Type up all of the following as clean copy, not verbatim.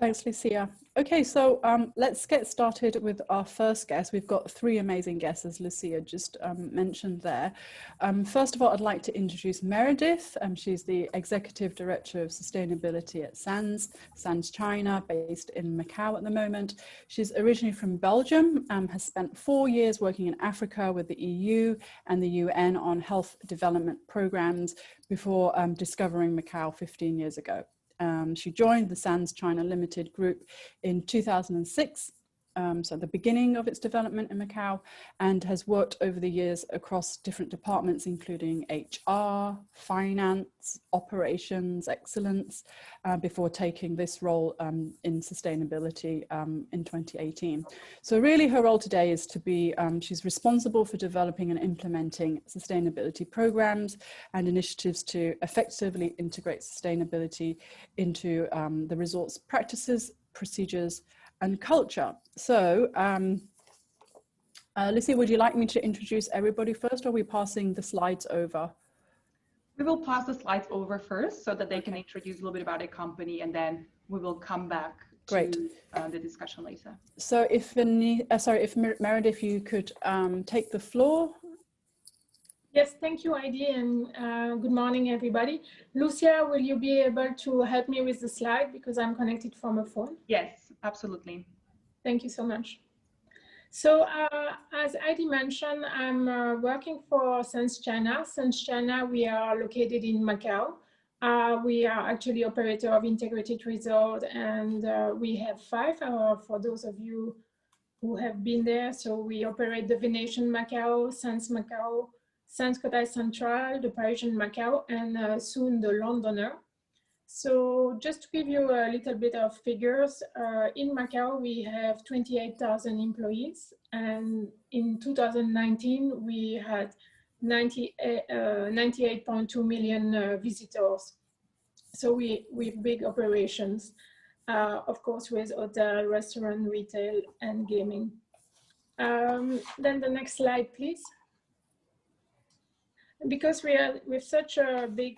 Thanks, Lucia. Okay, so let's get started with our first guest. We've got three amazing guests, as Lucia just mentioned there. First of all, I'd like to introduce Meredith. She's the Executive Director of Sustainability at SANS China, based in Macau at the moment. She's originally from Belgium, has spent 4 years working in Africa with the EU and the UN on health development programs before discovering Macau 15 years ago. She joined the SANS China Limited Group in 2006, so the beginning of its development in Macau, and has worked over the years across different departments, including HR, finance, operations, excellence, before taking this role in sustainability in 2018. So really her role today is to be, she's responsible for developing and implementing sustainability programs and initiatives to effectively integrate sustainability into the resort's practices, procedures, and culture. So, Lucy, would you like me to introduce everybody first, or are we passing the slides over? We will pass the slides over first so that they can introduce a little bit about the company, and then we will come back to the discussion later. So if Meredith, you could take the floor. Yes, thank you, Heidi, and good morning, everybody. Lucia, will you be able to help me with the slide because I'm connected from a phone? Yes, absolutely. Thank you so much. So as Heidi mentioned, I'm working for SANS China. SANS China, we are located in Macau. We are actually operator of integrated resort, and we have 5 for those of you who have been there. So we operate the Venetian Macau, SANS Cotai Central, the Parisian Macau, and soon the Londoner. So just to give you a little bit of figures, in Macau we have 28,000 employees, and in 2019 we had 98.2 million visitors. So we've big operations, of course, with hotel, restaurant, retail, and gaming. Then the next slide, please. Because we are with such a big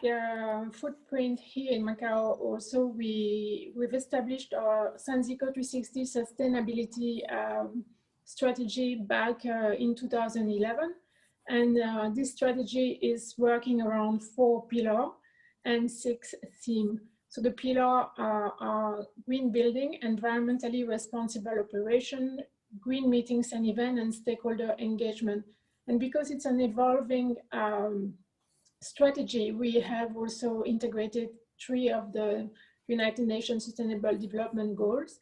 footprint here in Macau, also we've established our SANS Eco 360 sustainability strategy back in 2011, and this strategy is working around 4 pillars and 6 themes. So the pillars are green building, environmentally responsible operation, green meetings and events, and stakeholder engagement. And because it's an evolving strategy, we have also integrated 3 of the United Nations Sustainable Development Goals.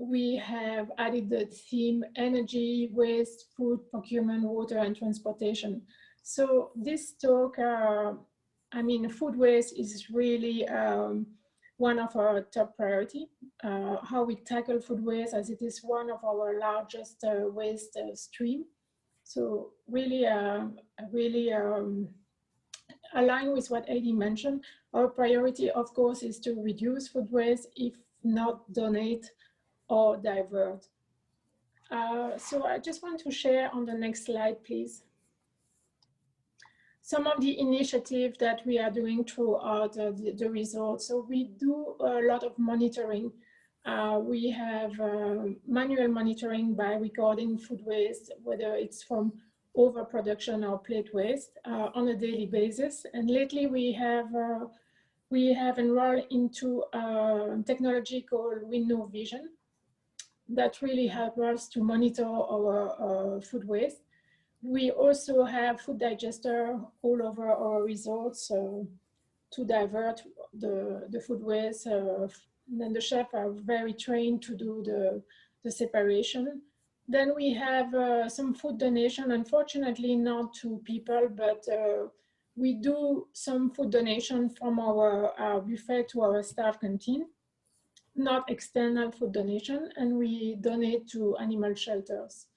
We have added the theme energy, waste, food, procurement, water, and transportation. So this talk, food waste is really one of our top priority, how we tackle food waste, as it is one of our largest waste stream. So really, align with what Heidi mentioned. Our priority, of course, is to reduce food waste, if not donate or divert. So I just want to share on the next slide, please, some of the initiatives that we are doing throughout the resort. So we do a lot of monitoring. We have manual monitoring by recording food waste, whether it's from overproduction or plate waste, on a daily basis. And lately we have enrolled into a technology called G.R.E.E.N that really helps us to monitor our food waste. We also have food digester all over our resorts to divert the food waste. Then the chefs are very trained to do the separation. Then we have some food donation, unfortunately not to people, but we do some food donation from our buffet to our staff canteen, not external food donation, and we donate to animal shelters.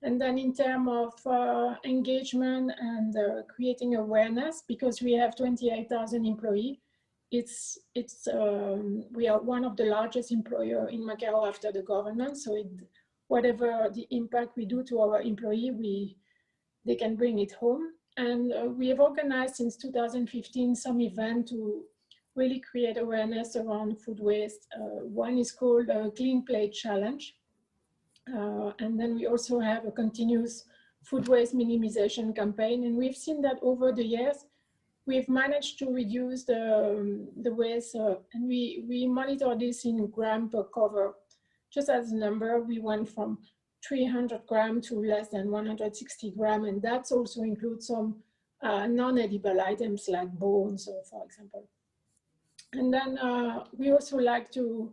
And then in terms of engagement and creating awareness, because we have 28,000 employees, we are one of the largest employer in Macau after the government. So whatever the impact we do to our employee, they can bring it home. And we have organized since 2015 some event to really create awareness around food waste. One is called Clean Plate Challenge. And then we also have a continuous food waste minimization campaign. And we've seen that over the years, we've managed to reduce the waste, and we monitor this in gram per cover. Just as a number, we went from 300 grams to less than 160 grams, and that also includes some non-edible items like bones, for example. And then we also like to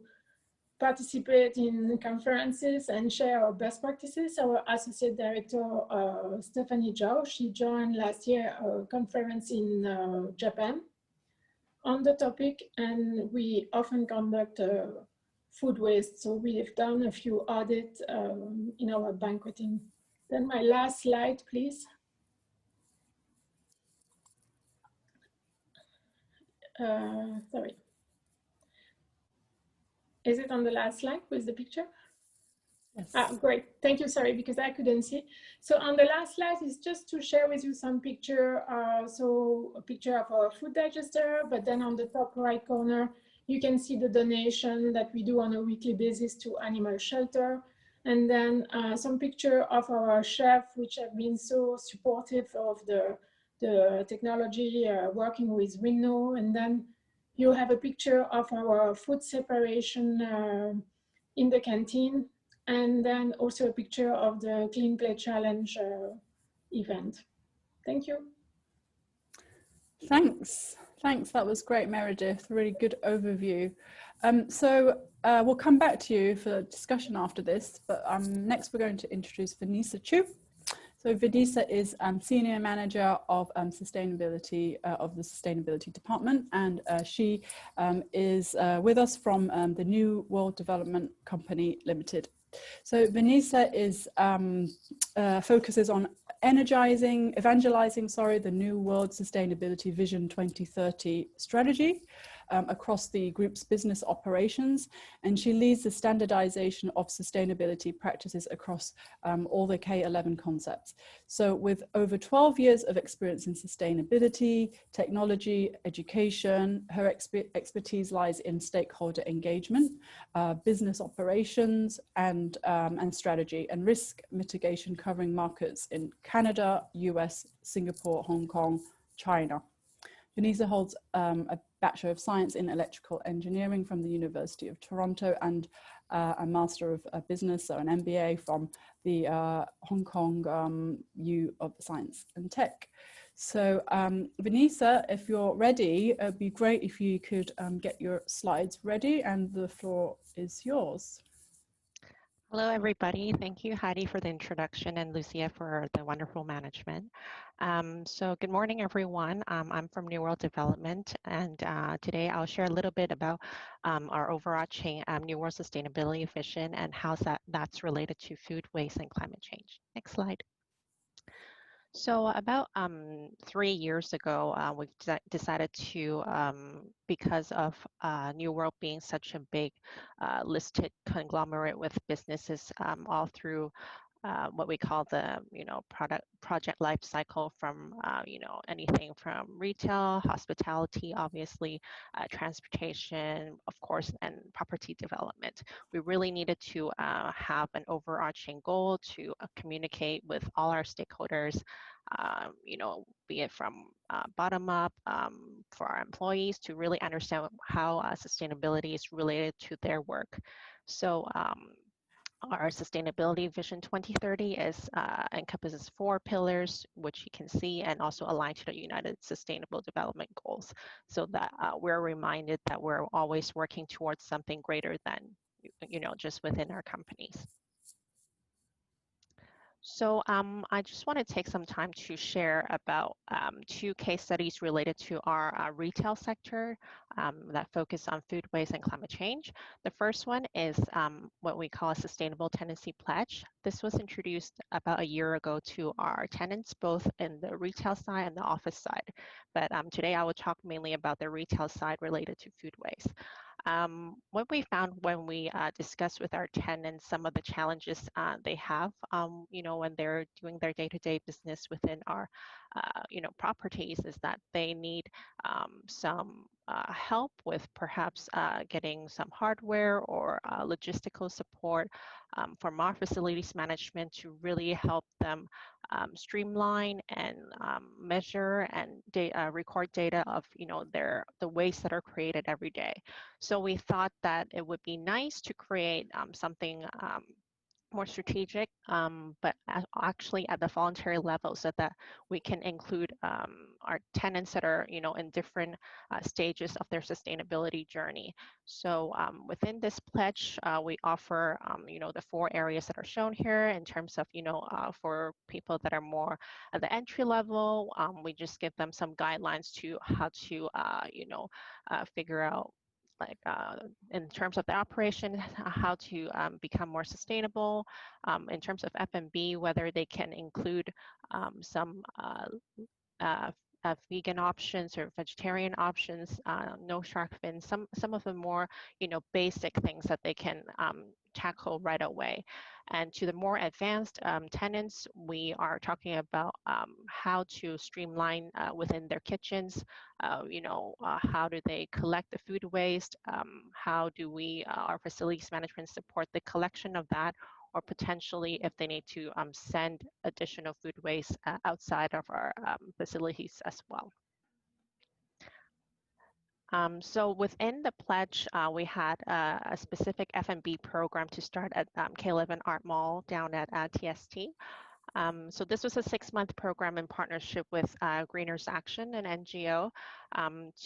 participate in conferences and share our best practices. Our associate director, Stephanie Zhao, she joined last year a conference in Japan on the topic, and we often conduct food waste. So we have done a few audits in our banqueting. Then my last slide, please. Sorry. Is it on the last slide with the picture? Yes. Great, thank you, sorry, because I couldn't see. So on the last slide is just to share with you some picture. So a picture of our food digester, but then on the top right corner, you can see the donation that we do on a weekly basis to animal shelter. And then some picture of our chef, which have been so supportive of the technology working with G.R.E.E.N. And then you have a picture of our food separation in the canteen. And then also a picture of the Clean Plate Challenge event. Thank you. Thanks. Thanks. That was great, Meredith. Really good overview. So we'll come back to you for discussion after this, but next we're going to introduce Venisa Chu. So Venisa is Senior Manager of Sustainability of the Sustainability Department, and she is with us from the New World Development Company Limited. So Venisa is focuses on evangelizing, the New World Sustainability Vision 2030 strategy across the group's business operations, and she leads the standardization of sustainability practices across all the K11 concepts. So with over 12 years of experience in sustainability, technology, education, her expertise lies in stakeholder engagement, business operations, and strategy and risk mitigation, covering markets in Canada, US, Singapore, Hong Kong, China. Venisa holds a Bachelor of Science in Electrical Engineering from the University of Toronto and a Master of Business, so an MBA from the Hong Kong U of Science and Tech. So Venisa, if you're ready, it'd be great if you could get your slides ready, and the floor is yours. Hello, everybody. Thank you, Heidi, for the introduction, and Lucia for the wonderful management. So good morning, everyone. I'm from New World Development, and today I'll share a little bit about our overarching New World Sustainability Vision and how that's related to food waste and climate change. Next slide. So about 3 years ago, we've decided to, because of New World being such a big listed conglomerate with businesses all through what we call the, project life cycle, from, anything from retail, hospitality, obviously, transportation, of course, and property development. We really needed to have an overarching goal to communicate with all our stakeholders, be it from bottom up, for our employees to really understand how sustainability is related to their work. So our Sustainability Vision 2030 encompasses 4 pillars, which you can see, and also aligned to the United Sustainable Development Goals, so that we're reminded that we're always working towards something greater than, just within our companies. So I just want to take some time to share about 2 case studies related to our retail sector that focus on food waste and climate change. The first one is what we call a Sustainable Tenancy Pledge. This was introduced about a year ago to our tenants, both in the retail side and the office side. But today I will talk mainly about the retail side related to food waste. What we found when we discussed with our tenants some of the challenges they have, when they're doing their day-to-day business within our, properties, is that they need some help with perhaps getting some hardware or logistical support from our facilities management to really help them streamline and measure and record data of the waste that are created every day. So we thought that it would be nice to create something more strategic, but actually at the voluntary level, so that we can include our tenants that are, in different stages of their sustainability journey. So within this pledge, we offer, the 4 areas that are shown here in terms of, for people that are more at the entry level, we just give them some guidelines to how to, figure out, like in terms of the operation, how to become more sustainable. In terms of F&B, whether they can include some vegan options or vegetarian options, no shark fins, some of the more basic things that they can tackle right away. And to the more advanced tenants, we are talking about how to streamline within their kitchens. How do they collect the food waste? How do we, our facilities management, support the collection of that? Or potentially if they need to send additional food waste outside of our facilities as well. So within the pledge, we had a specific F&B program to start at K11 Art Mall down at TST. So this was a 6-month program in partnership with Greeners Action, an NGO,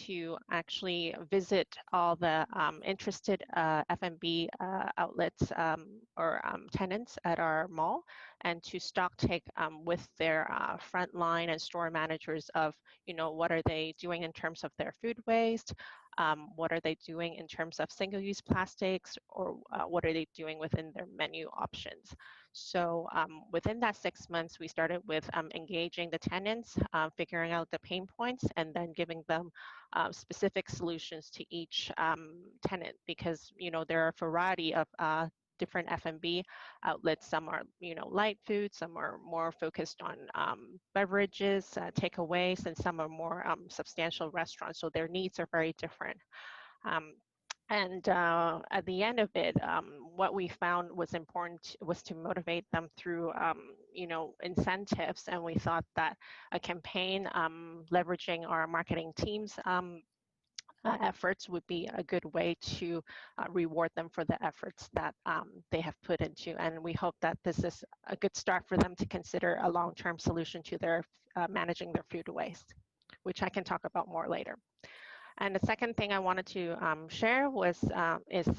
to actually visit all the interested F&B outlets or tenants at our mall, and to stock take with their frontline and store managers of, what are they doing in terms of their food waste, what are they doing in terms of single-use plastics, or what are they doing within their menu options. So within that 6 months, we started with engaging the tenants, figuring out the pain points, and then giving them specific solutions to each tenant, because there are a variety of different F&B outlets. Some are light food, some are more focused on beverages, takeaways, and some are more substantial restaurants. So their needs are very different. And at the end of it, what we found was important was to motivate them through, incentives. And we thought that a campaign leveraging our marketing team's efforts would be a good way to reward them for the efforts that they have put into. And we hope that this is a good start for them to consider a long-term solution to their managing their food waste, which I can talk about more later. And the second thing I wanted to share is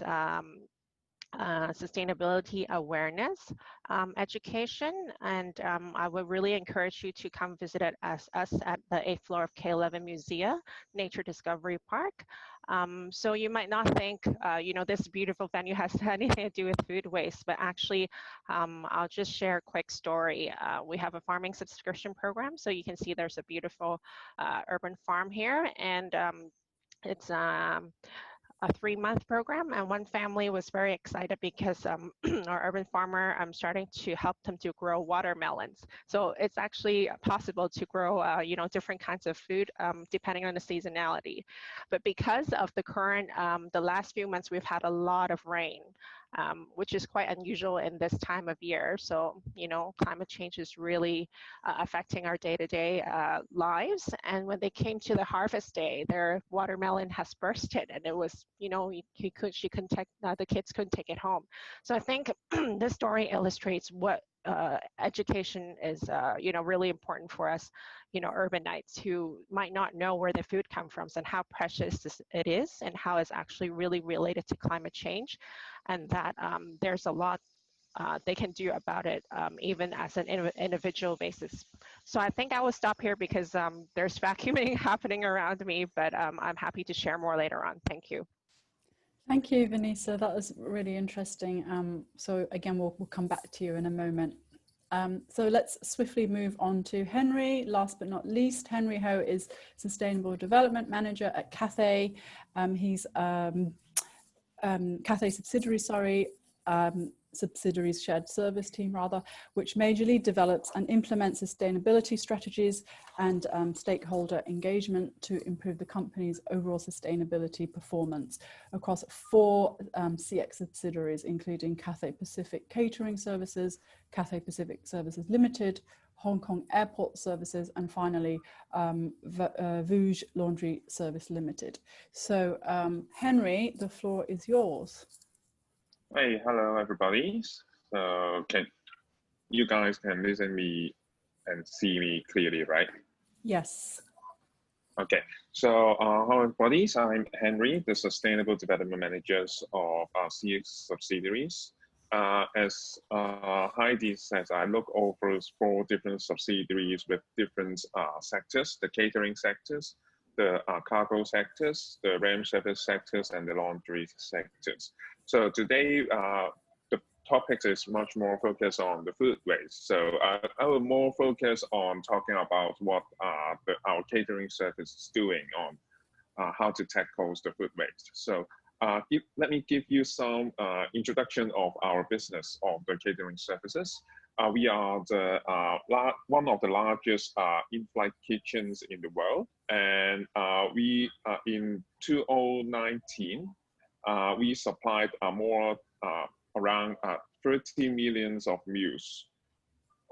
sustainability awareness education. And I would really encourage you to come visit us at the 8th floor of K11 Museum, Nature Discovery Park. So you might not think, this beautiful venue has anything to do with food waste, but actually, I'll just share a quick story. We have a farming subscription program. So you can see there's a beautiful urban farm here, and it's a 3-month program, and one family was very excited because our urban farmer starting to help them to grow watermelons. So it's actually possible to grow, different kinds of food depending on the seasonality. But because of the current, the last few months, we've had a lot of rain, which is quite unusual in this time of year. So, climate change is really affecting our day-to-day lives. And when they came to the harvest day, their watermelon has bursted, and it was, she couldn't take, the kids couldn't take it home. So I think this story illustrates what education is, really important for us, urbanites who might not know where the food comes from and how precious it is, and how it's actually really related to climate change, and that there's a lot they can do about it, even as an individual basis. So I think I will stop here because there's vacuuming happening around me, but I'm happy to share more later on. Thank you. Thank you, Venisa. That was really interesting. So again, we'll come back to you in a moment. So let's swiftly move on to Henry. Last but not least, Henry Ho is Sustainable Development Manager at Cathay. He's Cathay subsidiary, sorry. subsidiaries shared service team rather, which majorly develops and implements sustainability strategies and stakeholder engagement to improve the company's overall sustainability performance across 4 CX subsidiaries, including Cathay Pacific Catering Services, Cathay Pacific Services Limited, Hong Kong Airport Services, and finally Beaujean Laundry Service Limited. So Henry, the floor is yours. Hey, hello everybody. So you guys can listen me and see me clearly, right? Yes. Okay, so hello everybody. I'm Henry, the Sustainable Development Manager of our CX subsidiaries. As Heidi says, I look over 4 different subsidiaries with different sectors: the catering sectors, the cargo sectors, the RAM service sectors, and the laundry sectors. So today, the topic is much more focused on the food waste. So I will more focus on talking about what our catering service is doing on how to tackle the food waste. So let me give you some introduction of our business of the catering services. We are one of the largest in-flight kitchens in the world, and we in 2019 we supplied around 30 million of meals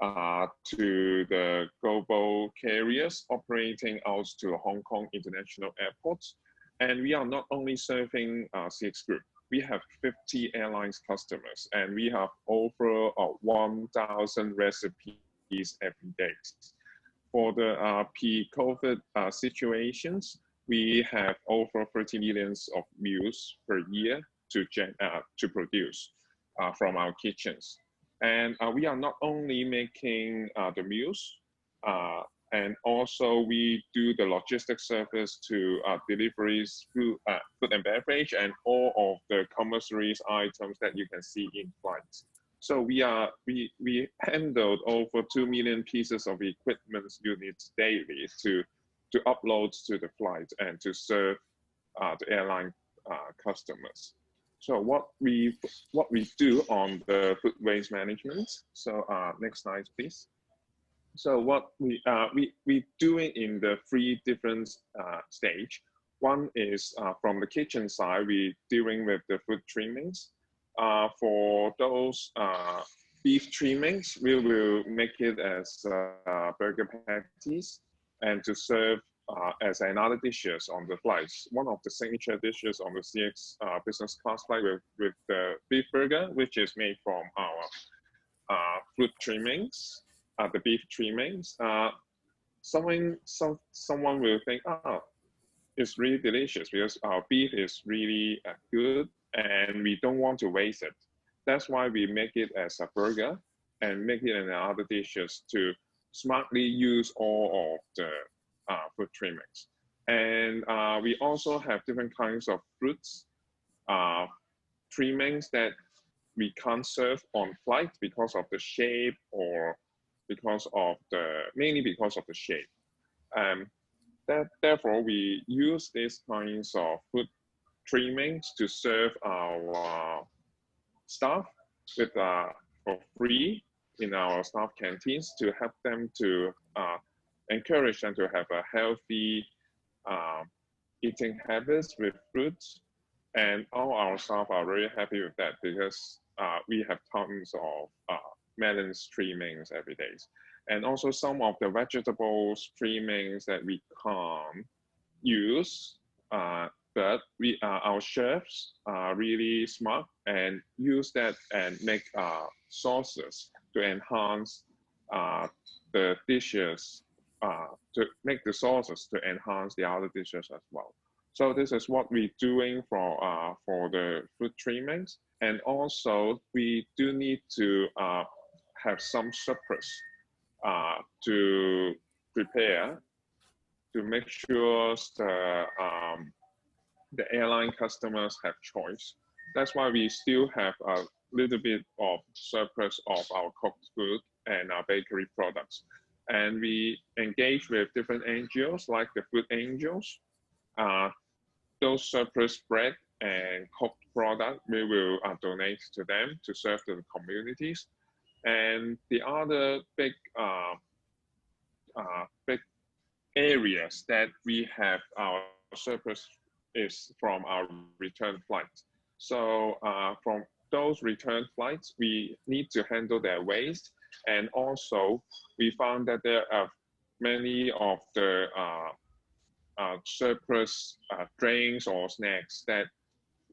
to the global carriers operating out to Hong Kong International Airports. And we are not only serving CX Group, we have 50 airlines customers, and we have over 1,000 recipes every day. For the pre-COVID situations, we have over 30 million of meals per year to produce from our kitchens. And we are not only making the meals, and also we do the logistics service to deliveries, food and beverage, and all of the commissary items that you can see in flights. So we handled over 2 million pieces of equipment units daily to upload to the flight and to serve the airline customers. So what we do on the food waste management. So next slide, please. So what we doing in the 3 different stage. One is from the kitchen side, we dealing with the food trimmings. For those beef trimmings, we will make it as burger patties and to serve as another dishes on the flights. One of the signature dishes on the CX business class flight with the beef burger, which is made from our fruit trimmings. The beef trimmings, someone will think, oh, it's really delicious because our beef is really good and we don't want to waste it. That's why we make it as a burger and make it in other dishes to smartly use all of the fruit trimmings. And we also have different kinds of fruits trimmings that we can't serve on flight because of the shape or mainly because of the shape. Therefore, we use these kinds of food trimmings to serve our staff for free in our staff canteens to help them to encourage them to have a healthy eating habits with fruits. And all our staff are very happy with that because we have tons of melons trimmings every day. And also some of the vegetables trimmings that we can't use, but our chefs are really smart and use that and make sauces to enhance the dishes, to make the sauces to enhance the other dishes as well. So this is what we're doing for the food trimmings. And also we do need to have some surplus to prepare to make sure the airline customers have choice. That's why we still have a little bit of surplus of our cooked food and our bakery products. And we engage with different NGOs like the Food Angels. Those surplus bread and cooked product, we will donate to them to serve the communities. And the other big big areas that we have our surplus is from our return flights. So from those return flights, we need to handle their waste. And also, we found that there are many of the surplus drinks or snacks that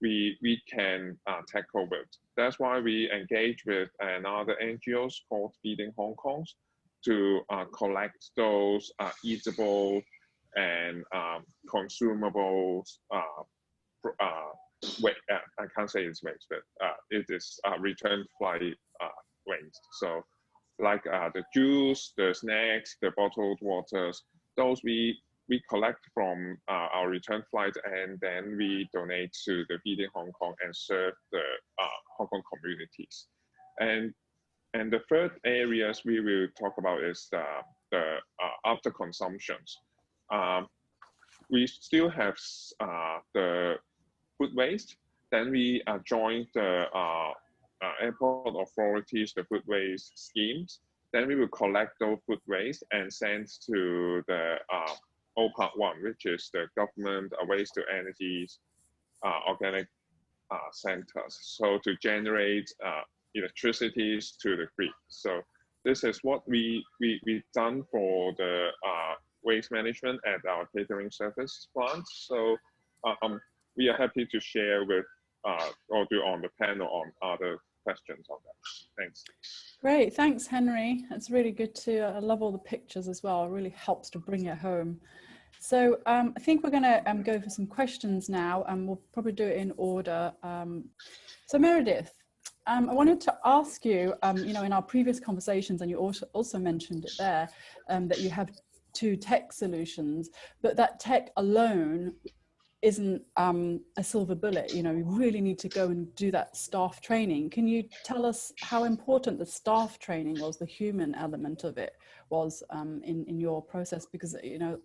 we can tackle with. That's why we engage with another NGOs called Feeding Hong Kong to collect those eatable and consumable I can't say it's waste, but it is return flight waste. So like the juice, the snacks, the bottled waters, those we collect from our return flight, and then we donate to the Feeding Hong Kong and serve the Hong Kong communities. And the third areas we will talk about is the after consumptions. We still have the food waste. Then we joined the airport authorities, the food waste schemes. Then we will collect those food waste and send to the OPAR 1, which is the government waste to energy organic centers. So to generate electricity to the grid. So this is what we've done for the waste management at our catering service plant. So we are happy to share with or do on the panel on other questions on that. Thanks. Great, thanks, Henry. It's really good to, I love all the pictures as well. It really helps to bring it home. So I think we're going to go for some questions now, and we'll probably do it in order. So Meredith, I wanted to ask you, you know, in our previous conversations, and you also mentioned it there, that you have 2 tech solutions, but that tech alone isn't a silver bullet. You know, we really need to go and do that staff training. Can you tell us how important the staff training was, the human element of it was in your process? Because, you know,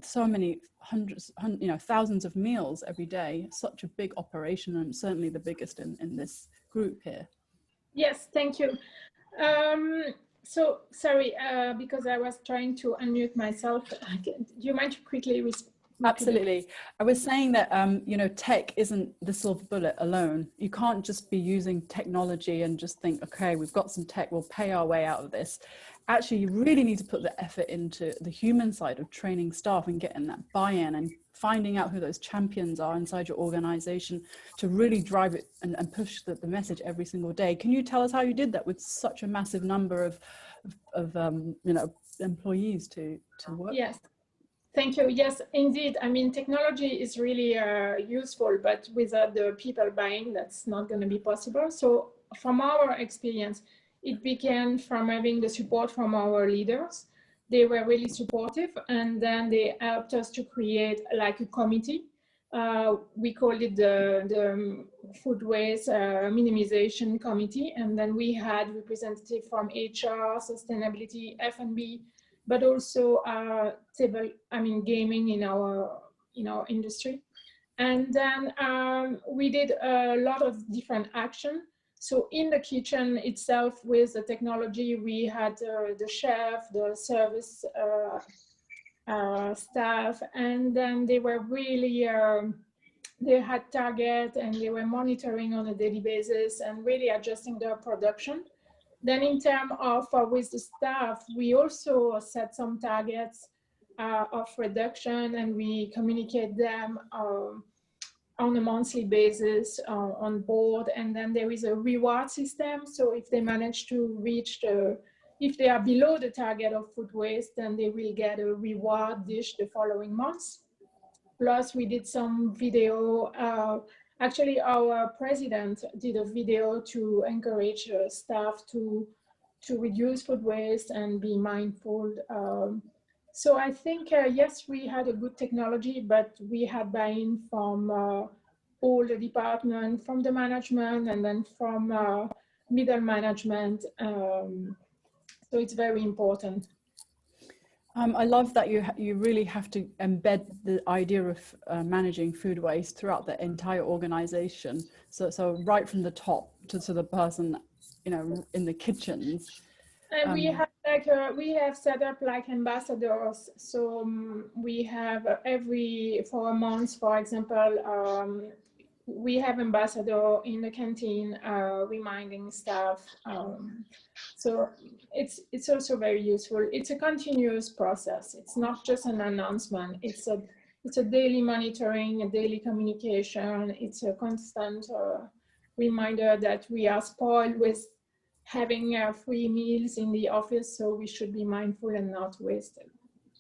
so many hundreds, you know, thousands of meals every day, such a big operation, and certainly the biggest in this group here. Yes, thank you. So sorry, because I was trying to unmute myself. Do you mind to quickly respond? Absolutely. I was saying that, you know, tech isn't the silver bullet alone. You can't just be using technology and just think, okay, we've got some tech, we'll pay our way out of this. Actually, you really need to put the effort into the human side of training staff and getting that buy-in and finding out who those champions are inside your organization to really drive it and push the message every single day. Can you tell us how you did that with such a massive number of you know, employees to work? Yes. Thank you. Yes, indeed. I mean, technology is really useful, but without the people buying, that's not going to be possible. So from our experience, it began from having the support from our leaders. They were really supportive, and then they helped us to create like a committee. We called it the Food Waste Minimization Committee. And then we had representatives from HR, sustainability, F&B, but also gaming in our industry. And then we did a lot of different action. So in the kitchen itself with the technology, we had the chef, the service staff, and then they were really, they had target and they were monitoring on a daily basis and really adjusting their production. Then in terms of with the staff, we also set some targets of reduction, and we communicate them on a monthly basis on board. And then there is a reward system. So if they manage to reach if they are below the target of food waste, then they will get a reward dish the following months. Plus we did some video. Actually, our president did a video to encourage staff to reduce food waste and be mindful. So I think, yes, we had a good technology, but we had buy-in from all the department, from the management, and then from middle management. So it's very important. I love that you really have to embed the idea of managing food waste throughout the entire organization. So right from the top to the person, you know, in the kitchens. And we have set up like ambassadors. So we have every 4 months, for example, we have ambassador in the canteen reminding staff. So it's also very useful. It's a continuous process. It's not just an announcement. It's a daily monitoring, a daily communication. It's a constant reminder that we are spoiled with having free meals in the office, so we should be mindful and not waste it.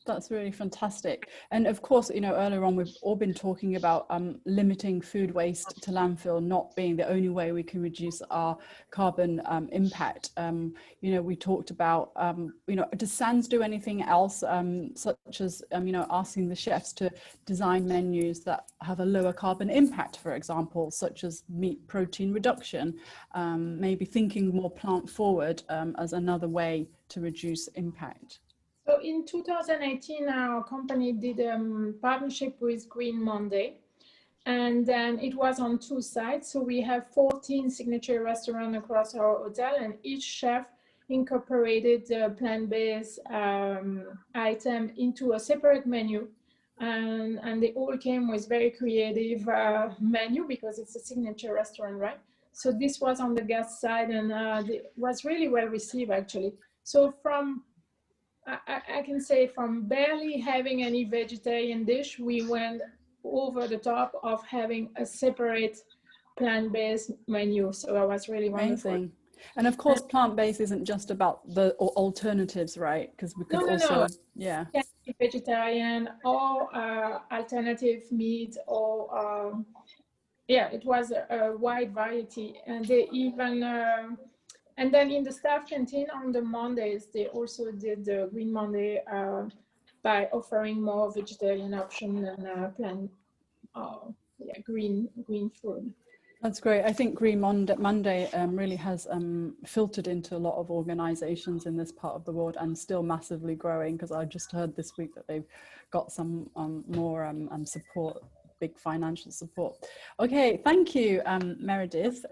That's really fantastic. And of course, you know, earlier on, we've all been talking about limiting food waste to landfill not being the only way we can reduce our carbon impact. You know, we talked about, you know, does Sands do anything else, such as, you know, asking the chefs to design menus that have a lower carbon impact, for example, such as meat protein reduction, maybe thinking more plant forward as another way to reduce impact? So in 2018, our company did a partnership with G.R.E.E.N Monday, and then it was on 2 sites. So we have 14 signature restaurants across our hotel, and each chef incorporated the plant-based item into a separate menu. And they all came with very creative menu because it's a signature restaurant, right? So this was on the guest side, and it was really well received, actually. So I can say from barely having any vegetarian dish, we went over the top of having a separate plant-based menu. So that was really wonderful. Amazing. And of course, plant-based isn't just about the alternatives, right? Because we could also, yeah. Can be vegetarian or alternative meat or, yeah, it was a wide variety. And they even, and then in the staff canteen on the Mondays, they also did the Green Monday by offering more vegetarian option and plant, yeah, green food. That's great. I think Green Monday really has filtered into a lot of organizations in this part of the world and still massively growing, because I just heard this week that they've got some more support, big financial support. Okay, thank you, Meredith.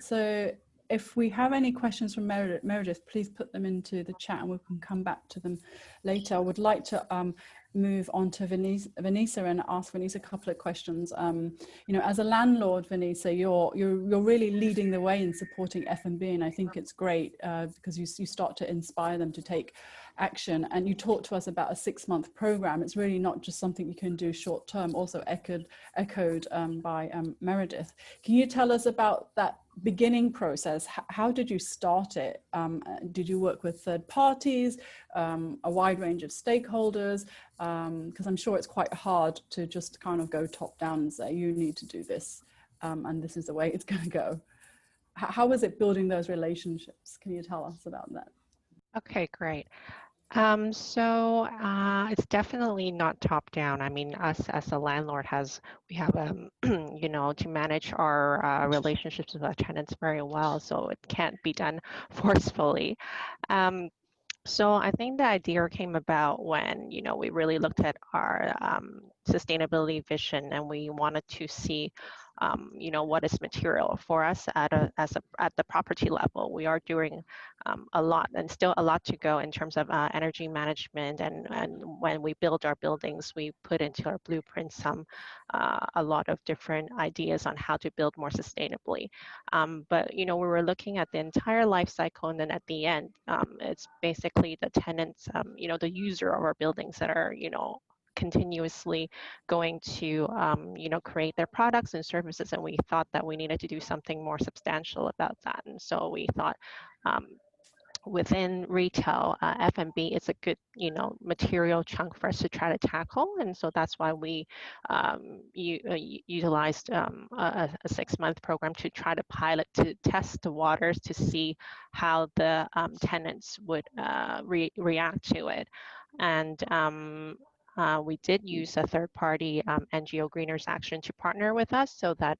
So if we have any questions from Meredith, please put them into the chat and we can come back to them later. I would like to move on to Venisa and ask Venisa a couple of questions. You know, as a landlord, Venisa, you're really leading the way in supporting F&B, and I think it's great because you start to inspire them to take action. And you talked to us about a 6-month program. It's really not just something you can do short term, also echoed by Meredith. Can you tell us about that beginning process? How did you start it? Did you work with third parties, a wide range of stakeholders? Because I'm sure it's quite hard to just kind of go top down and say, you need to do this, and this is the way it's going to go. How was it building those relationships? Can you tell us about that? Okay, great. So it's definitely not top down. I mean, us as a landlord we have, you know, to manage our relationships with our tenants very well. So it can't be done forcefully. So I think the idea came about when, you know, we really looked at our sustainability vision, and we wanted to see, you know, what is material for us at the property level. We are doing a lot, and still a lot to go in terms of energy management. And when we build our buildings, we put into our blueprints a lot of different ideas on how to build more sustainably. But, you know, we were looking at the entire life cycle, and then at the end, it's basically the tenants, you know, the user of our buildings that are, you know, continuously going to, you know, create their products and services. And we thought that we needed to do something more substantial about that. And so we thought, within retail, F&B is a good, you know, material chunk for us to try to tackle. And so that's why we utilized a 6-month program to try to pilot, to test the waters, to see how the tenants would react to it. And we did use a third-party NGO Greeners Action to partner with us, so that,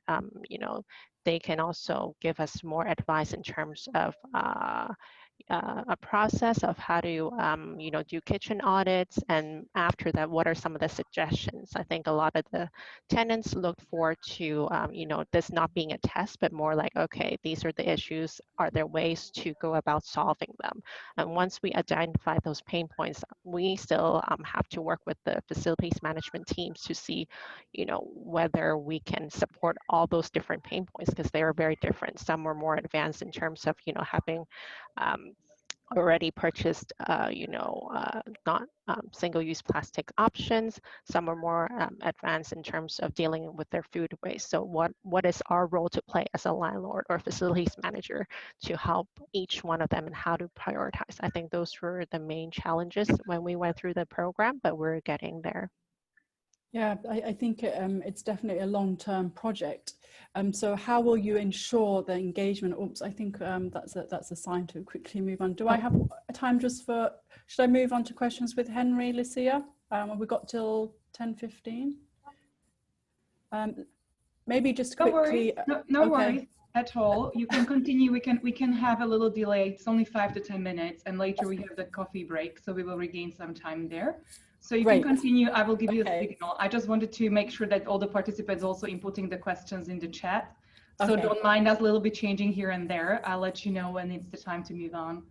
you know, they can also give us more advice in terms of a process of how to, you know, do kitchen audits, and after that, what are some of the suggestions? I think a lot of the tenants look forward to, you know, this not being a test, but more like, okay, these are the issues. Are there ways to go about solving them? And once we identify those pain points, we still have to work with the facilities management teams to see, you know, whether we can support all those different pain points, because they are very different. Some are more advanced in terms of, you know, having already purchased, you know, not single-use plastic options. Some are more advanced in terms of dealing with their food waste. So what is our role to play as a landlord or facilities manager to help each one of them, and how to prioritize? I think those were the main challenges when we went through the program, but we're getting there. Yeah, I think it's definitely a long-term project. So how will you ensure the engagement? Oops, I think that's a sign to quickly move on. Do I have time just for, should I move on to questions with Henry, Lucia? Have we got till 10:15? Maybe just quickly. No worries at all. You can continue. We can have a little delay. It's only 5 to 10 minutes, and later we have the coffee break, so we will regain some time there. So you can continue. I will give you a signal. I just wanted to make sure that all the participants also inputting the questions in the chat. So don't mind us a little bit changing here and there. I'll let you know when it's the time to move on.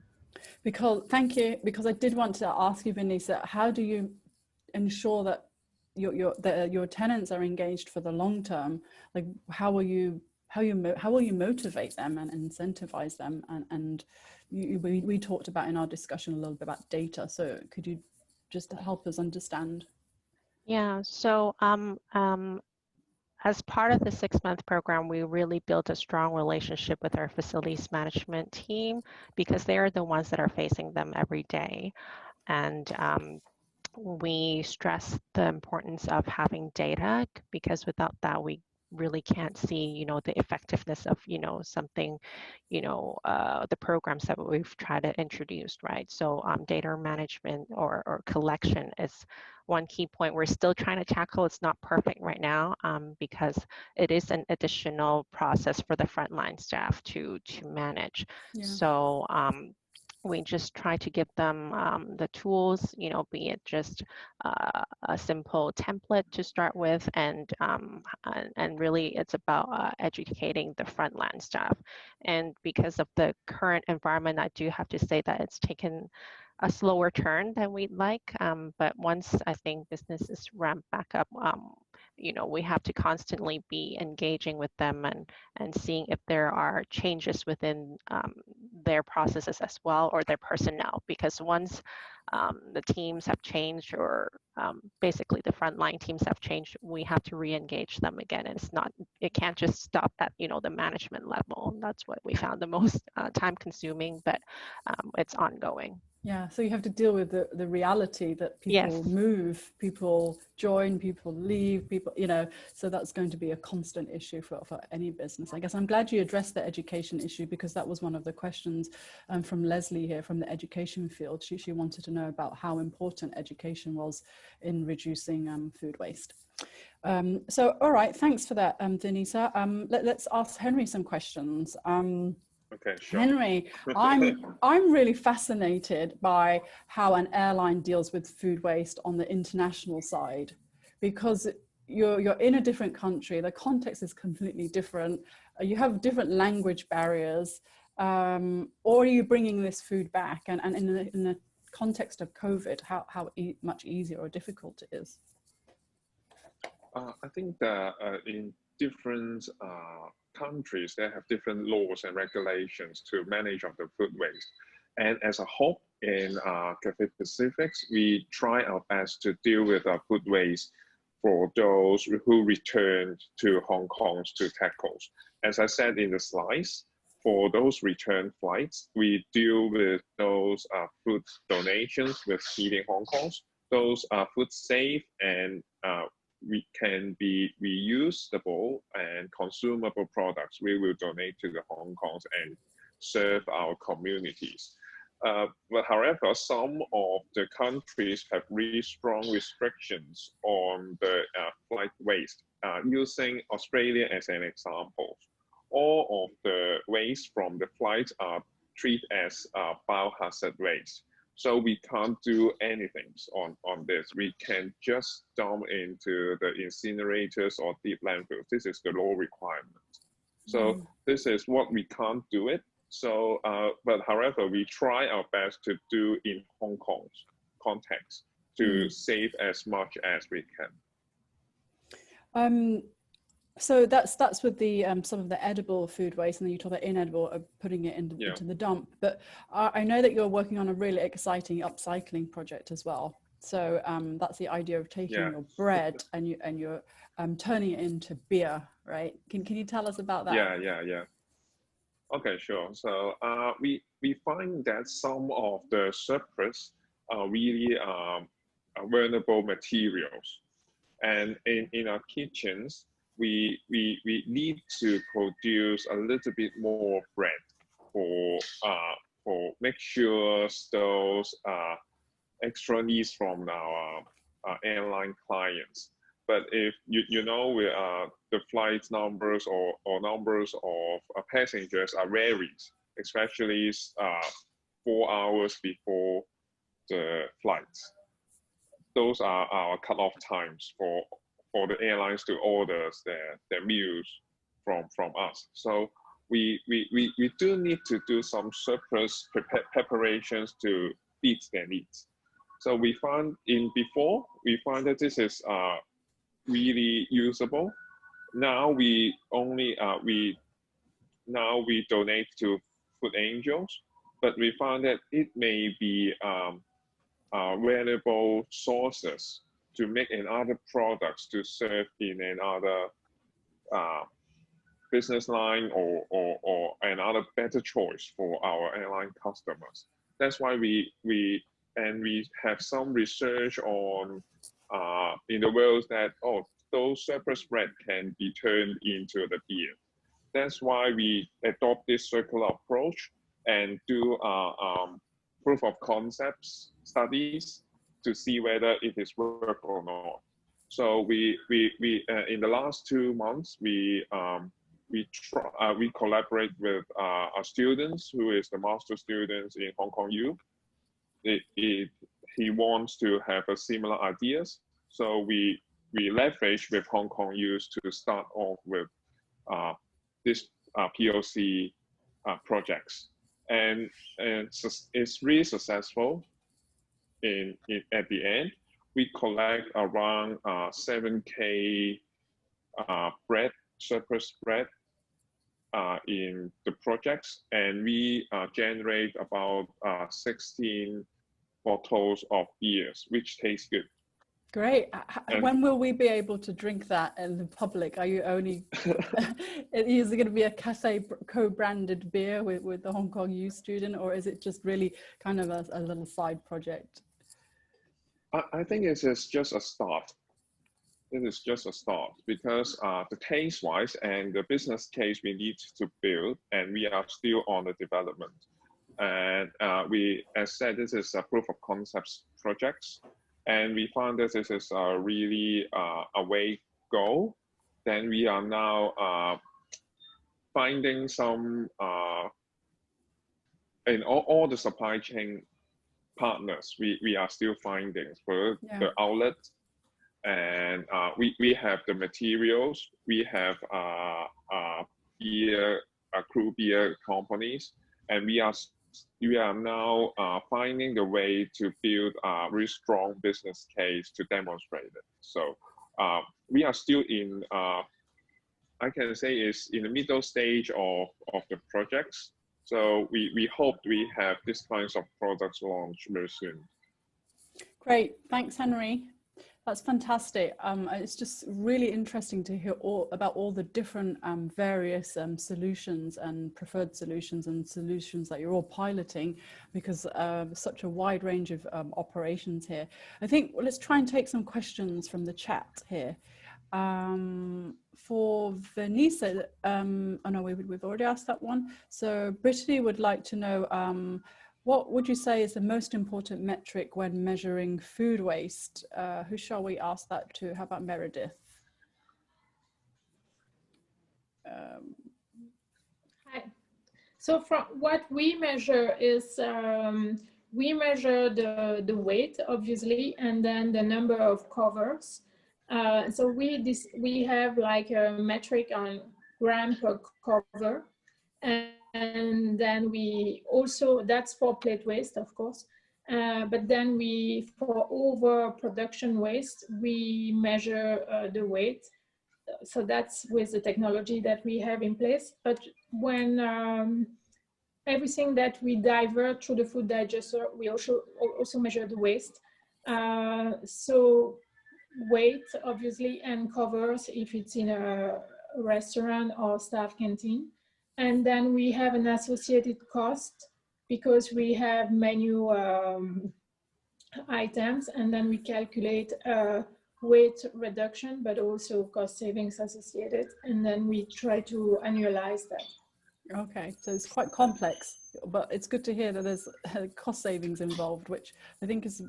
Because thank you. Because I did want to ask you, Venisa, how do you ensure that your tenants are engaged for the long term? Like, how will you motivate them and incentivize them? And we talked about in our discussion a little bit about data. So could you just help us understand? Yeah. So as part of the 6-month program, we really built a strong relationship with our facilities management team, because they are the ones that are facing them every day. And we stress the importance of having data, because without that, we really can't see, you know, the effectiveness of, you know, something, you know, the programs that we've tried to introduce, right? So data management or collection is one key point we're still trying to tackle. It's not perfect right now, because it is an additional process for the frontline staff to manage. Yeah. So we just try to give them the tools, you know, be it just a simple template to start with, and really it's about educating the frontline staff. And because of the current environment, I do have to say that it's taken a slower turn than we'd like, but once I think businesses ramp back up, you know, we have to constantly be engaging with them and seeing if there are changes within their processes as well, or their personnel, because once the teams have changed, or basically the frontline teams have changed, we have to re-engage them again. And it can't just stop at, you know, the management level. That's what we found the most time consuming, but it's ongoing. Yeah, so you have to deal with the reality that people move, people join, people leave, people, you know, so that's going to be a constant issue for any business. I guess I'm glad you addressed the education issue, because that was one of the questions from Leslie here from the education field. She wanted to know about how important education was in reducing food waste. So, all right, thanks for that, Venisa. Let's ask Henry some questions. Okay, sure. Henry, I'm really fascinated by how an airline deals with food waste on the international side, because you're in a different country, the context is completely different, you have different language barriers, or are you bringing this food back? And in the context of COVID, how much easier or difficult it is? I think that in different countries, they have different laws and regulations to manage of the food waste. And as a whole, in Cathay Pacific, we try our best to deal with food waste for those who return to Hong Kong to tackle. As I said in the slides, for those return flights, we deal with those food donations with Feeding Hong Kong. Those are food safe and we can be reusable and consumable products. We will donate to the Hong Kongs and serve our communities. But however, some of the countries have really strong restrictions on the flight waste. Using Australia as an example, all of the waste from the flights are treat as biohazard waste. So we can't do anything on this. We can just dump into the incinerators or deep landfills. This is the law requirement. So this is what we can't do it. So, but however, we try our best to do in Hong Kong's context to save as much as we can. So that's with the some of the edible food waste, and then you talk about inedible, putting it into the dump. But I know that you're working on a really exciting upcycling project as well. So that's the idea of taking your bread and you're turning it into beer, right? Can you tell us about that? Yeah. Okay, sure. So we find that some of the surplus are really vulnerable materials, and in our kitchens, we need to produce a little bit more bread for make sure those extra needs from our airline clients. But if you know the flight numbers or numbers of passengers are varied, especially 4 hours before the flights. Those are our cutoff times for the airlines to order their meals from us. So we do need to do some surplus preparations to meet their needs. So we found that this is really usable. Now we only we donate to Food Angels, but we found that it may be valuable sources to make another products to serve in another business line or another better choice for our airline customers. That's why we have some research on in the world that those surplus bread can be turned into the beer. That's why we adopt this circular approach and do proof of concepts studies to see whether it is work or not. So we in the last 2 months we collaborate with our students who is the master students in Hong Kong U. He wants to have a similar ideas, so we leverage with Hong Kong Youth to start off with this POC projects, and it's really successful. At the end, we collect around 7K surplus bread in the projects, and we generate about 16 bottles of beers, which tastes good. Great. When will we be able to drink that in the public? Are you only, is it going to be a cafe co-branded beer with the Hong Kong U student, or is it just really kind of a little side project? I think it is just a start. It is just a start because the taste-wise and the business case we need to build, and we are still on the development. And as said, this is a proof of concepts projects, and we found that this is really a way go. Then we are now finding some in all the supply chain partners. We are still finding for the outlet, and we have the materials. We have crew beer companies, and we are now finding the way to build a very strong business case to demonstrate it. So we are still in, I can say, is in the middle stage of the projects. So we hope we have this kinds of products launched very soon. Great, thanks, Henry. That's fantastic. It's just really interesting to hear about all the different various solutions and preferred solutions and solutions that you're all piloting, because such a wide range of operations here. I think let's try and take some questions from the chat here. For Venisa, oh no, we've already asked that one. So Brittany would like to know, what would you say is the most important metric when measuring food waste? Who shall we ask that to? How about Meredith? Hi. So from what we measure is, we measure the weight, obviously, and then the number of covers. So we have like a metric on gram per cover. And then we also, that's for plate waste, of course. But then for overproduction waste, we measure the weight. So that's with the technology that we have in place. But when everything that we divert through the food digester, we also measure the waste. So weight, obviously, and covers if it's in a restaurant or staff canteen. And then we have an associated cost because we have menu items, and then we calculate weight reduction, but also cost savings associated. And then we try to annualize that. Okay, so it's quite complex, but it's good to hear that there's cost savings involved, which I think is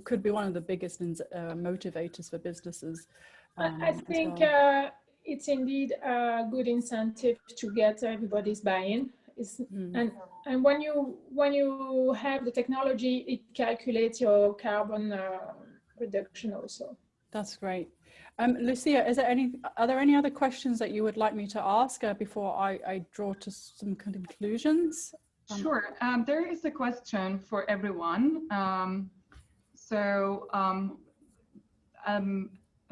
could be one of the biggest motivators for businesses. I think it's indeed a good incentive to get everybody's buy-in. And when you have the technology, it calculates your carbon reduction also. That's great. Lucia, are there any other questions that you would like me to ask before I draw to some conclusions? Sure. There is a question for everyone. A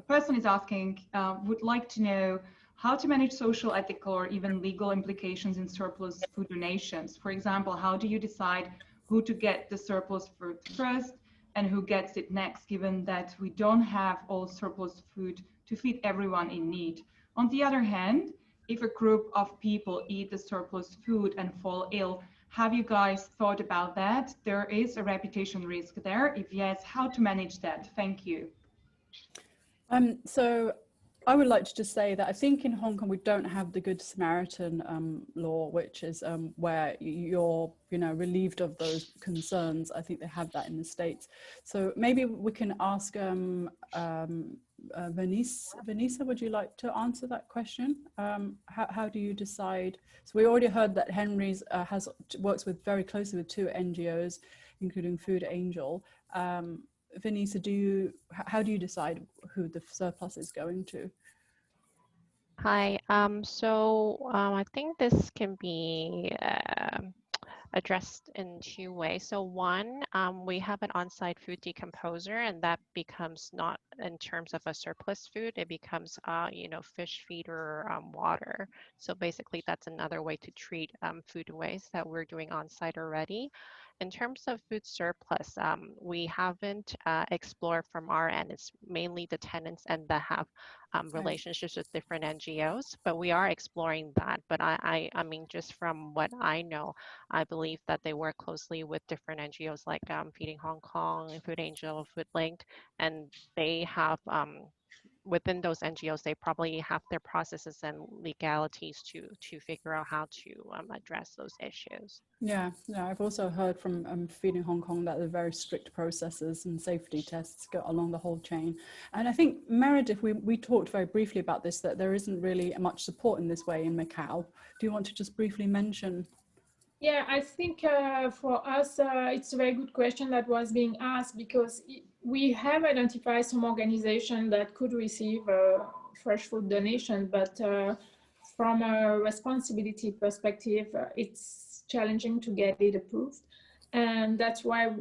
person is asking, would like to know how to manage social, ethical, or even legal implications in surplus food donations. For example, how do you decide who to get the surplus food first and who gets it next, given that we don't have all surplus food to feed everyone in need? On the other hand, if a group of people eat the surplus food and fall ill, have you guys thought about that? There is a reputation risk there. If yes, how to manage that? Thank you. So I would like to just say that I think in Hong Kong we don't have the Good Samaritan law, which is where you're relieved of those concerns. I think they have that in the States. So maybe we can ask Venisa, would you like to answer that question? How do you decide? So we already heard that Henry's works very closely with 2 NGOs, including Food Angel. Venisa, how do you decide who the surplus is going to? Hi. I think this can be addressed in 2 ways. So one, we have an on-site food decomposer, and that becomes not in terms of a surplus food, it becomes, fish feed or water. So basically that's another way to treat food waste that we're doing on-site already. In terms of food surplus, we haven't explored from our end. It's mainly the tenants and that have relationships with different NGOs, but we are exploring that. But I mean, just from what I know, I believe that they work closely with different NGOs like Feeding Hong Kong, Food Angel, Food Link, and they have within those NGOs, they probably have their processes and legalities to figure out how to address those issues. Yeah, I've also heard from Feeding Hong Kong that there are very strict processes and safety tests go along the whole chain. And I think, Meredith, we talked very briefly about this, that there isn't really much support in this way in Macau. Do you want to just briefly mention? Yeah, I think for us, it's a very good question that was being asked, because we have identified some organizations that could receive fresh food donation, but from a responsibility perspective, it's challenging to get it approved. And that's why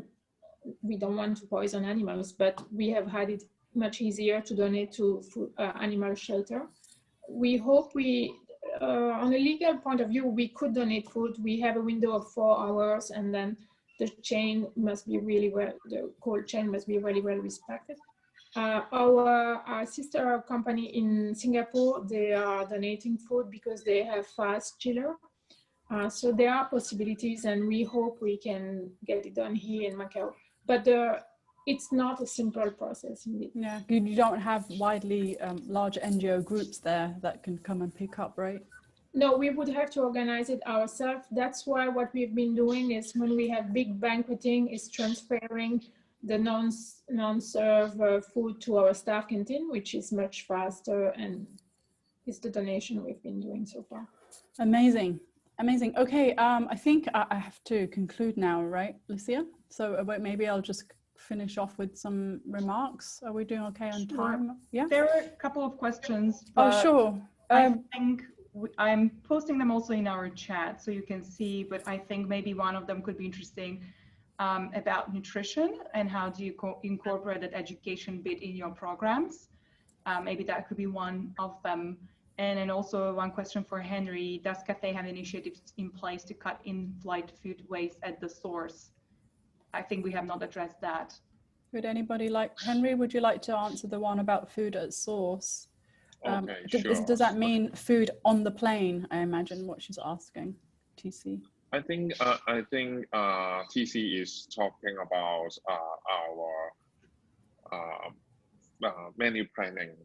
we don't want to poison animals, but we have had it much easier to donate to food, animal shelter. We hope on a legal point of view, we could donate food. We have a window of 4 hours, and then the chain must be the cold chain must be really well respected. Our sister company in Singapore, they are donating food because they have fast chiller. So there are possibilities, and we hope we can get it done here in Macau. But it's not a simple process indeed. Yeah, you don't have widely large NGO groups there that can come and pick up, right? No, we would have to organize it ourselves. That's why what we've been doing is, when we have big banqueting, is transferring the non-serve food to our staff canteen, which is much faster, and is the donation we've been doing so far. Amazing. Amazing. Okay, I think I have to conclude now, right, Lucia? So maybe I'll just finish off with some remarks. Are we doing okay on time? Yeah. There are a couple of questions. Oh, sure. I think I'm posting them also in our chat so you can see, but I think maybe one of them could be interesting about nutrition and how do you incorporate that education bit in your programs. Maybe that could be one of them. And then also one question for Henry, does Cathay have initiatives in place to cut in-flight food waste at the source? I think we have not addressed that. Would anybody like, Henry, would you like to answer the one about food at source? Okay, sure. Does that mean food on the plane? I imagine what she's asking, TC. I think TC is talking about our menu planning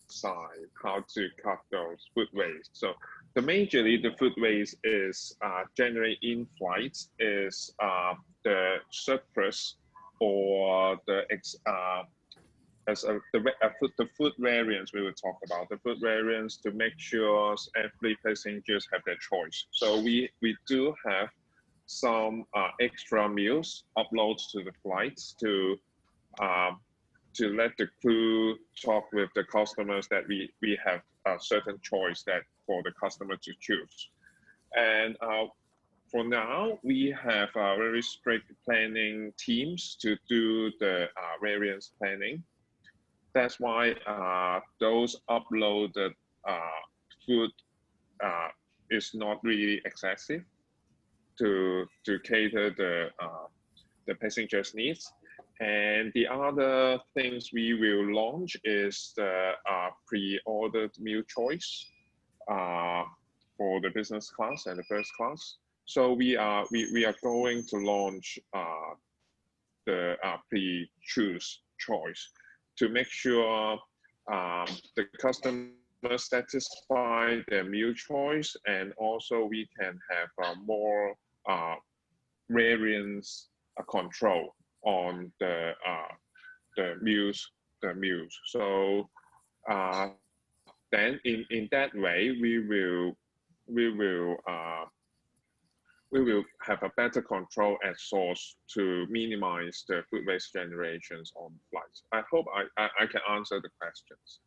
side, how to cut those food waste. So majorly the food waste is generated in flight is the surplus or the food variants. We will talk about the food variants to make sure every passengers have their choice. So we do have some extra meals uploaded to the flights to let the crew talk with the customers that we have a certain choice that for the customer to choose. And for now, we have very strict planning teams to do the variance planning. That's why those uploaded food is not really excessive to cater the passengers' needs. And the other things we will launch is the pre-ordered meal choice for the business class and the first class. So we are going to launch the pre-choose choice to make sure the customer satisfy their meal choice, and also we can have more variance control on the meals. So then in that way we will have a better control at source to minimize the food waste generations on flights. I hope I can answer the questions.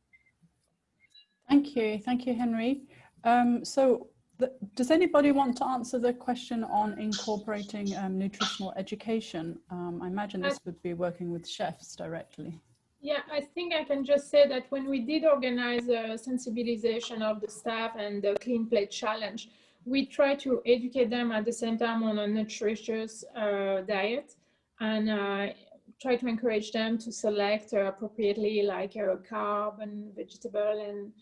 Thank you, Henry. Does anybody want to answer the question on incorporating nutritional education? I imagine this would be working with chefs directly. Yeah, I think I can just say that when we did organize a sensibilization of the staff and the Clean Plate Challenge, we try to educate them at the same time on a nutritious diet, and try to encourage them to select appropriately, like a carb and vegetable and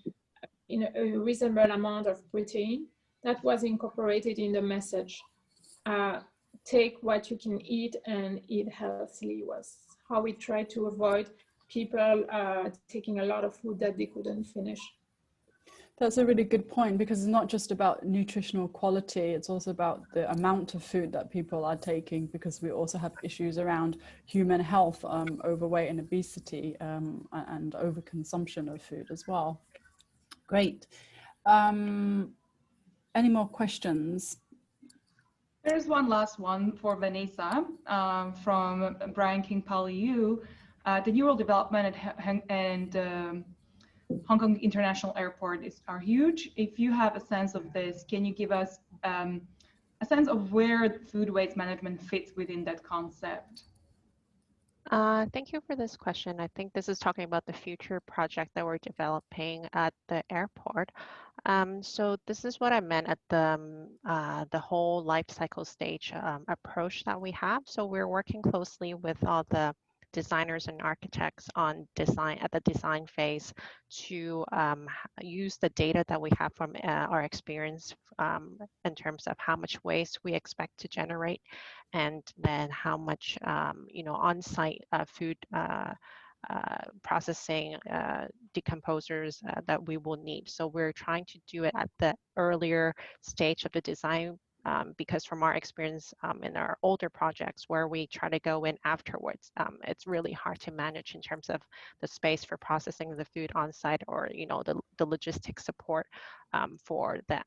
in a reasonable amount of protein. That was incorporated in the message. Take what you can eat and eat healthily was how we try to avoid people taking a lot of food that they couldn't finish. That's a really good point, because it's not just about nutritional quality, it's also about the amount of food that people are taking, because we also have issues around human health, overweight and obesity, and overconsumption of food as well. Great. Any more questions? There's one last one for Venisa from Brian King Paliu. The neural development and Hong Kong International Airport are huge. If you have a sense of this, can you give us a sense of where food waste management fits within that concept? Thank you for this question. I think this is talking about the future project that we're developing at the airport. So this is what I meant at the whole life cycle stage approach that we have. So we're working closely with all the designers and architects on design at the design phase to use the data that we have from our experience in terms of how much waste we expect to generate, and then how much on-site food processing decomposers that we will need. So we're trying to do it at the earlier stage of the design because from our experience in our older projects where we try to go in afterwards, it's really hard to manage in terms of the space for processing the food on site, or the logistics support for the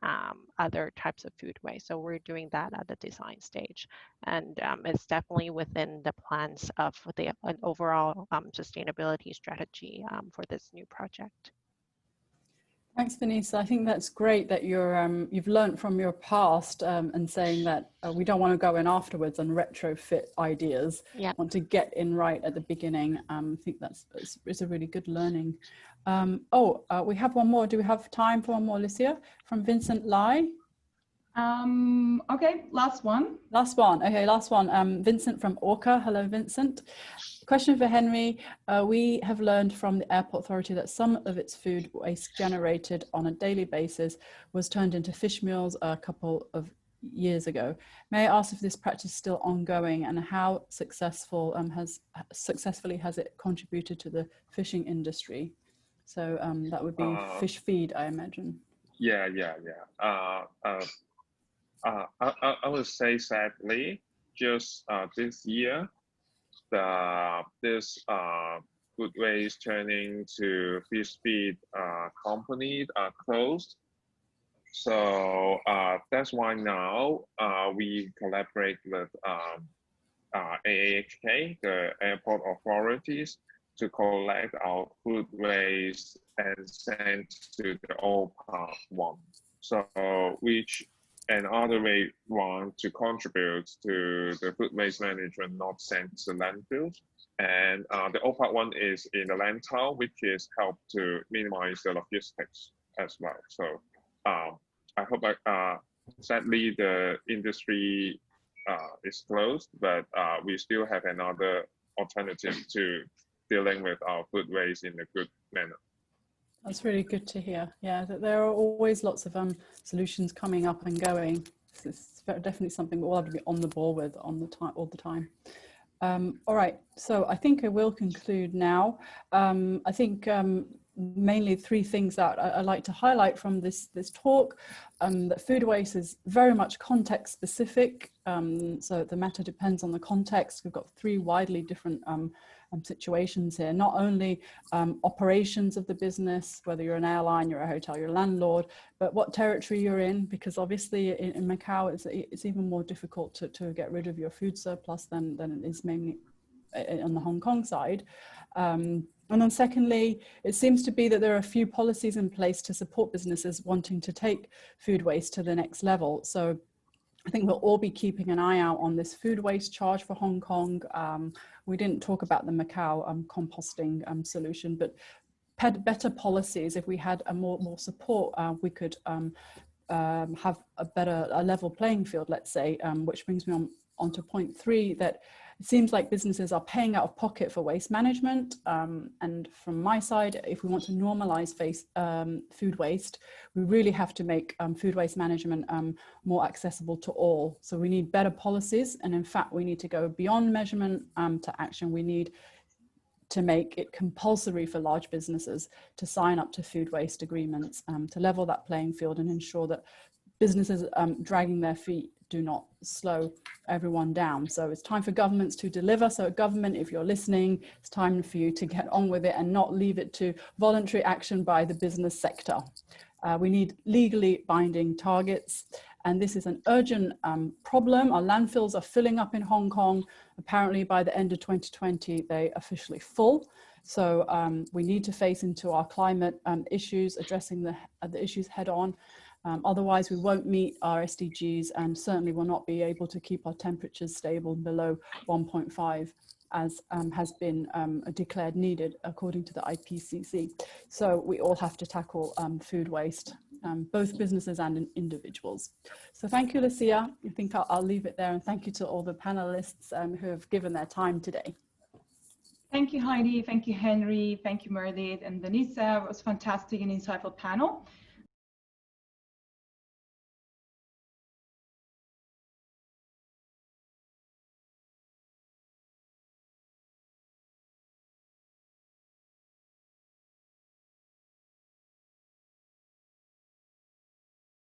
other types of food waste. So we're doing that at the design stage, and it's definitely within the plans of an overall sustainability strategy for this new project. Thanks, Venisa. I think that's great that you've learned from your past and saying that we don't want to go in afterwards and retrofit ideas. Yep. Want to get in right at the beginning. I think it's a really good learning. We have one more. Do we have time for one more, Lucia? From Vincent Lai. Okay, last one. Last one. Okay, last one. Vincent from Orca. Hello, Vincent. Question for Henry. We have learned from the Airport Authority that some of its food waste generated on a daily basis was turned into fish meals a couple of years ago. May I ask if this practice is still ongoing, and how successfully has it contributed to the fishing industry? So that would be fish feed, I imagine. Yeah. I would say sadly, just this year, this food waste turning to fish feed companies are closed. So that's why now we collaborate with AAHK, the airport authorities, to collect our food waste and send to the old part one. So which another way want to contribute to the food waste management, not sent to landfills. And the old part one is in the landfill, which is help to minimize the logistics as well. So I hope sadly the industry is closed, but we still have another alternative to dealing with our food waste in a good manner. That's really good to hear. Yeah, that there are always lots of solutions coming up and going. It's definitely something we'll have to be on the ball with all the time. All right, so I think I will conclude now. I think mainly three things that I'd like to highlight from this talk. That food waste is very much context specific, so the matter depends on the context. We've got three widely different situations here, not only operations of the business, whether you're an airline, you're a hotel, you're a landlord, but what territory you're in, because obviously in Macau it's even more difficult to get rid of your food surplus than it is mainly on the Hong Kong side. And then secondly, it seems to be that there are a few policies in place to support businesses wanting to take food waste to the next level. So I think we'll all be keeping an eye out on this food waste charge for Hong Kong. We didn't talk about the Macau composting solution, but better policies. If we had more support, we could have a level playing field, let's say, which brings me on to point 3, that it seems like businesses are paying out of pocket for waste management. And from my side, if we want to normalize food waste, we really have to make food waste management more accessible to all. So we need better policies. And in fact, we need to go beyond measurement to action. We need to make it compulsory for large businesses to sign up to food waste agreements, to level that playing field and ensure that businesses dragging their feet do not slow everyone down. So it's time for governments to deliver. So government, if you're listening, it's time for you to get on with it and not leave it to voluntary action by the business sector. We need legally binding targets. And this is an urgent problem. Our landfills are filling up in Hong Kong. Apparently by the end of 2020, they officially full. So we need to face into our climate issues, addressing the issues head on. Otherwise, we won't meet our SDGs and certainly will not be able to keep our temperatures stable below 1.5 as has been declared needed according to the IPCC. So we all have to tackle food waste, both businesses and individuals. So thank you, Lucia. I think I'll leave it there, and thank you to all the panelists who have given their time today. Thank you, Heidi. Thank you, Henry. Thank you, Meredith and Venisa. It was a fantastic and insightful panel.